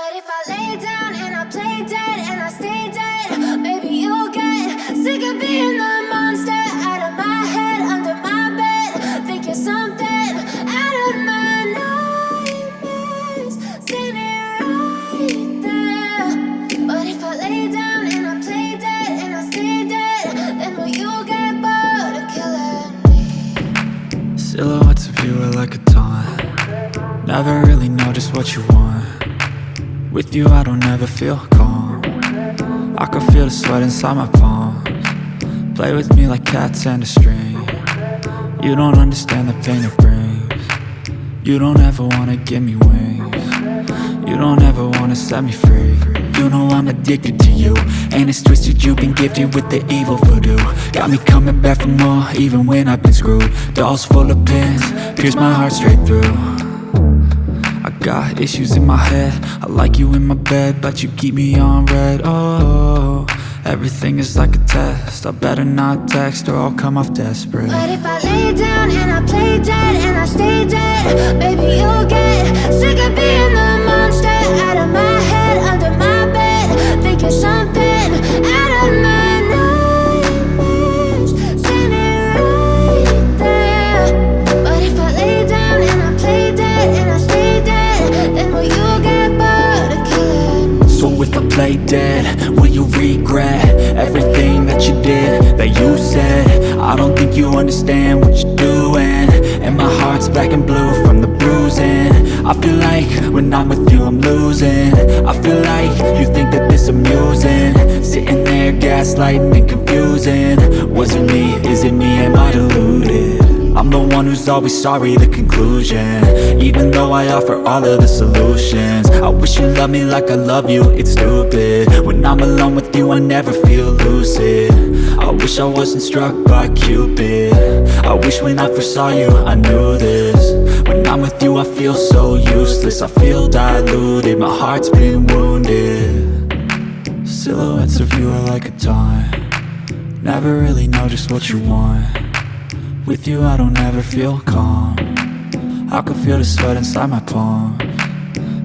But if I lay down and I play dead and I stay dead, maybe you'll get sick of being the monster out of my head, under my bed, thinking something out of my nightmares, standing right there. But if I lay down and I play dead and I stay dead, then will you get bored of killing me? Silhouettes of you are like a taunt. Never really know just what you want. With you I don't ever feel calm. I can feel the sweat inside my palms. Play with me like cats and a string. You don't understand the pain it brings. You don't ever wanna give me wings. You don't ever wanna set me free. You know I'm addicted to you, and it's twisted, you've been gifted with the evil voodoo. Got me coming back for more, even when I've been screwed. Dolls full of pins, pierce my heart straight through. I got issues in my head, I like you in my bed, but you keep me on red. Oh, everything is like a test, I better not text or I'll come off desperate. But if I lay down and I play dead and I stay dead, baby you'll get sick of being the monster out of my head, under my bed, thinking something out of my nightmares, standing right there. But if I lay down and I play dead and I stay dead, then will you get bored of killing me? So if I play dead, will you regret everything that you did, that you said? I don't think you understand what you're doing, and my heart's black and blue from the bruising. I feel like when I'm with you I'm losing. I feel like you think that this amusing, sitting there gaslighting and confusing. Was it me? Is it me? Am I deluded? I'm the one who's always sorry, the conclusion, even though I offer all of the solutions. I wish you loved me like I love you, it's stupid. When I'm alone with you I never feel lucid. I wish I wasn't struck by Cupid. I wish when I first saw you I knew this. When I'm with you I feel so useless, I feel diluted, my heart's been wounded. Silhouettes of you are like a taunt. Never really know just what you want. With you I don't ever feel calm. I can feel the sweat inside my palms.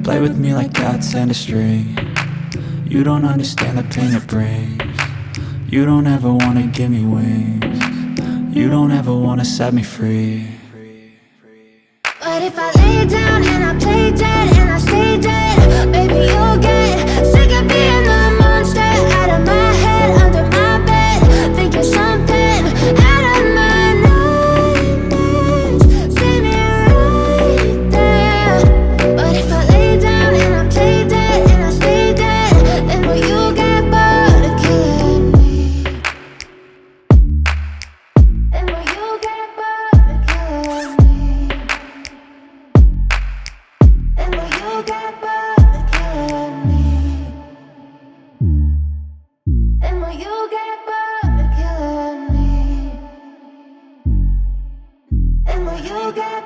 Play with me like cats and a string. You don't understand the pain it brings. You don't ever wanna give me wings. You don't ever wanna set me free. But if I lay down and I play dead and I stay dead, baby you'll get sick of being the monster out of my head, under my bed, thinking something out of my nightmares, standing right there. But if I lay down and I play dead and I stay dead, then will you get bored of killing me? Then will you get bored of killing me? Then will you get bored of killing me? Then will you get bored of killing me? Then will you get